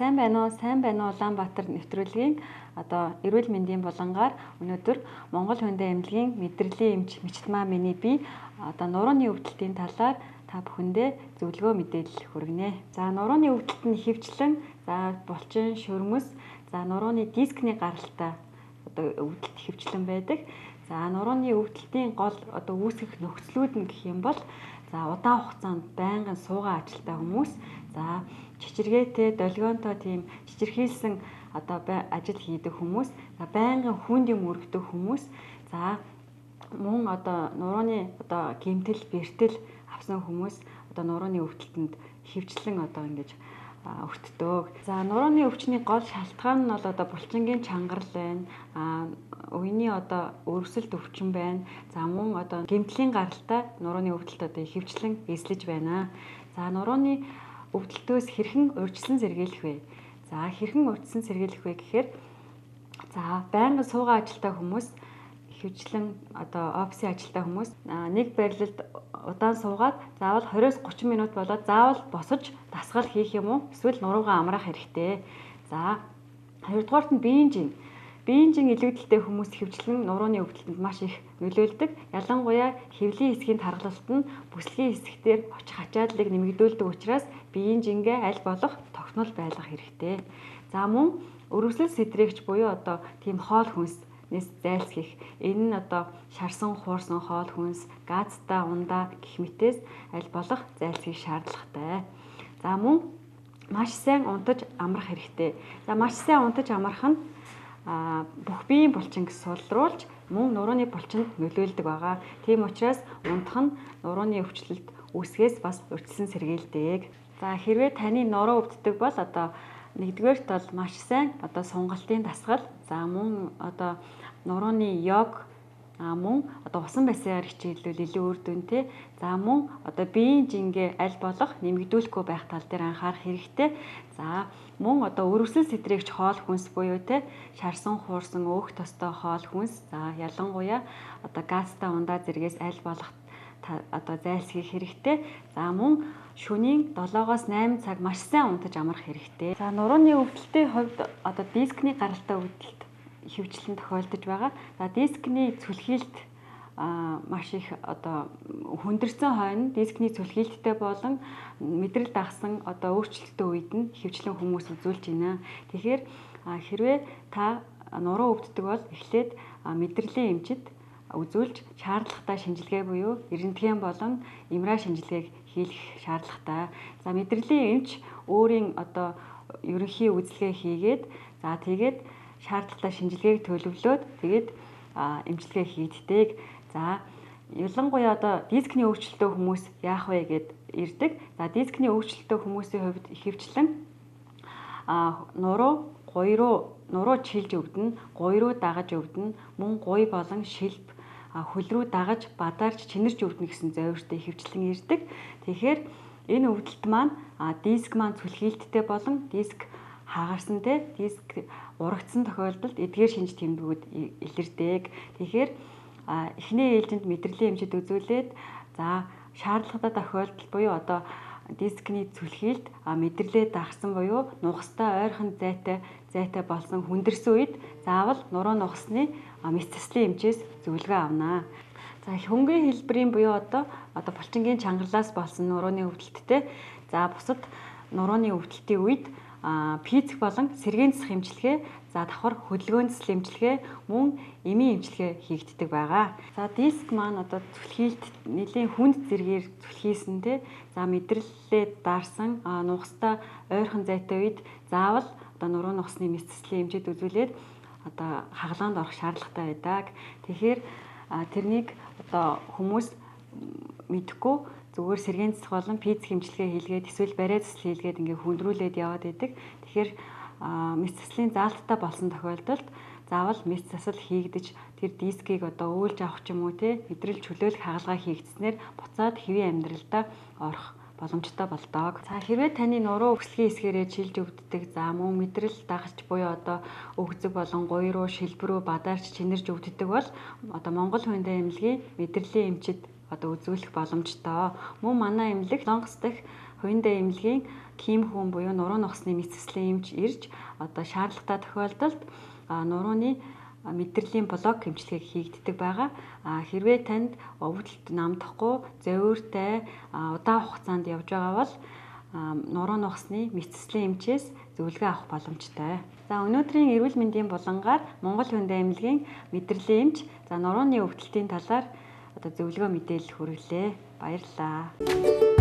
Сайн байна уу? Сайн байна уу? Улаанбаатар нэвтрүүлгийн эрүүл мэндийн булангаар өнөөдөр Монгол Хүндээ эмнэлгийн мэдрэлийн эмч Мичтмаа миний би нурууны өвдөлтийн талаар та бүхэндээ зөвлөгөө мэдээлэл хүргэнэ. За нурууны өвдөлт нь ихэвчлэн булчин, шөрмөс, нурууны дискний гаралтай өвдөлт ихэвчлэн байдаг. За нурууны өвдөлтийн гол үүсгэх нөхцлүүд нь гэх юм бол удаан хугацаанд байнгын суугаа ажилтай хүмүүс, чичиргээтэй, долгионтой тийм чичирхийлсэн ажил хийдэг хүмүүс, байнгын хүнд юм өргөдөг хүмүүс, мөн нурууны гэмтэл, бэртэл авсан хүмүүс нурууны өвдөлтөнд хөвчлэн ингэж өртдөг. За нурууны өвчний гол шалтгаан нь бол булчингийн чангарал байна. Үений өрөвсөлт өвчин байна. За мөн гэмтлийн гаралтай нурууны өвдөлт хөвчлэн эслэж байна. За нурууны өвдөлтөөс хэрхэн урьдчилан сэргийлэх вэ? За хэрхэн урьдчилан сэргийлэх вэ гэхээр байнгын суугаа ажилтай хүмүүс, ихэвчлэн офисын ажилтай хүмүүс нэг байрлалд удаан суугаад заавал 20-30 минут болоод заавал босож дасгал хийх юм уу? Эсвэл нуруугаа амраах хэрэгтэй. За хоёрдугаарт нь биеийн илүүдэлтэй хүмүүс ихэвчлэн нурууны өвдөлтөнд маш их нөлөөлдөг. Ялангуяа хэвлийн хэсгийн тархалт нь бүслэгийн хэсгээр очих ачааллыг нэмэгдүүлдэг учраас биеийн жингээ аль болох тогтмол байлгах хэрэгтэй. За мөн өрөвсөл сэтрэгч буюу тийм хоол хүнснээс зайлсхийх. Энэ нь шарсан, хуурсан хоол хүнс, газтай, ундаа гэх мэтээс аль болох зайлсхийх шаардлагатай. За мөн маш сайн унтаж амрах хэрэгтэй. За маш сайн унтаж амрах нь бүх биеийн булчинг сулруулж мөн нурууны булчинд нөлөөлдөг байгаа. Тийм учраас унтах нь нурууны өвчлөлт үүсгээс бас урьдчилан сэргийлдэг. За хэрвээ таны нуруу өвддөг бол нэгдүгээрт бол маш сайн сунгалтын дасгал, за мөн нурууны йог, мөн усан бассейгаар хичээллүүл илүү үр дүнтэй. За мөн биеийн жингээ аль болох нэмэгдүүлэхгүй байх тал дээр анхаарах хэрэгтэй. За мөн өрөвсөл сэтрэгч хоол хүнс буюу шарсан, хуурсан, өөх тостой хоол хүнс, ялангуяа газтай, ундаа зэргээс аль болох зайлсхийх хэрэгтэй. За мөн шөнийн 7-оос 8 цаг маш сайн унтаж амрах хэрэгтэй. За нурууны өвдөлтийн хувьд дискний гаралтай өвдөлт хөвчлэн тохиолдож байгаа. За дискний цүлхийлт маш их хүндэрсэн хойно дискний цүлхийлттэй болон мэдрэл дагсан өөрчлөлттэй үед нь хөвчлэн хүмүүс үзүүлж байна. Тэгэхээр хэрвээ та нуруу өвддөг бол эхлээд мэдрэлийн эмчит үзүүлж шаардлагатай шинжилгээ буюу эрентген болон МРА шинжилгээг хийх шаардлагатай. За мэдрэлийн эмч өөрийн ерөнхий үзлэгээ хийгээд тэгээд шаардлагатай шинжилгээг төлөвлөөд тэгээд эмчилгээ хийддэг. За ялангуяа дискний өвчлөлтөө хүмүүс яах вэ гэд ирдэг. За дискний өвчлөлтөө хүмүүсийн хувьд ихэвчлэн нуруу чилж өвдөн, гуй руу дагаж өвдөн, мөн гуй болон шилб хөл рүү дагаж бадарч чинэрч өвднө гэсэн зовиртой ихэвчлэн ирдэг. Тэгэхээр энэ өвдөлт маань диск маань цүлхийлттэй болон диск хагарсантэй, диск урагдсан тохиолдолд эдгээр шинж тэмдгүүд илэрдэг. Тэгэхээр эхний ээлжинд мэдрэлийн эмчит үзүүлээд шаардлагатай тохиолдол буюу дискний цүлхийлт мэдрэлээ дагсан буюу нугастай ойрхон зайтай болсон хүндэрсэн үед заавал нуруу нугасны мэс цэцлийн эмчээс зөвлөгөө авнаа. За хөнгөн хэлбэрийн буюу булчингийн чангарлаас болсон нурууны өвдөлттэй бусад нурууны өвдөлтийн үед физик болон сэргээн засах эмчилгээ, давхар хөдөлгөөн засал эмчилгээ, мөн эмийн эмчилгээ хийгддэг байгаа. За диск маань цүлхийлт нэлийн хүнд зэргээр цүлхийсэн мэдрэлээ дарсан нугастай ойрхон зайтай үед заавал нуруу нугасны мэс цэцлийн эмчит үзүүлээд хагалгаанд орох шаардлагатай байдаг. Тэгэхээр тэрнийг хүмүүс мэдэхгүй зүгээр сэргээн засах болон физик эмчилгээ хийлгээд эсвэл бариа засал хийлгээд хүндрүүлээд яваад идэг. Тэгэхээр мэс цэцлийн заалттай болсон тохиолдолд заавал мэс засал хийгдэж тэр дискийг өөлж авах ч юм уу мэдрэл чөлөөлөх хагалгаа хийгдснээр буцаад хэвийн амьдралдаа орох боломжтой болдог. За хэрвээ таны нуруу өксөлгийн хэсгээрээ чилж өвддөг, мөн мэдрэл дагалж буюу өгзөг болон гуй руу, шилб рүү бадарч чинэрж өвддөг бол Монгол Хүндээ эмнэлгийн мэдрэлийн эмчит үзүүлэх боломжтой. Мөн манай эмнэлэг Солонгос дахь хувиндаа эмнэлгийн ким хүн буюу нуруу нухсны мэдсэслийн эмч ирж одоо шаардлагатай тохиолдолд нурууны мэдрэлийн блок эмчилгээг хийгддэг байгаа. Хэрвээ танд өвдөлт намдахгүй, зовиортой удаан хугацаанд явж байгаа бол нуруу нухсны мэдсэслийн эмчээс зөвлөгөө авах боломжтой. За өнөөдрийн эрүүл мэндийн булангаар Монгол хүндээ эмнэлгийн мэдрэлийн эмч нурууны өвдөлтийн талаар одоо зөвлөгөө мэдээлэл хүргэлээ. Баярлалаа.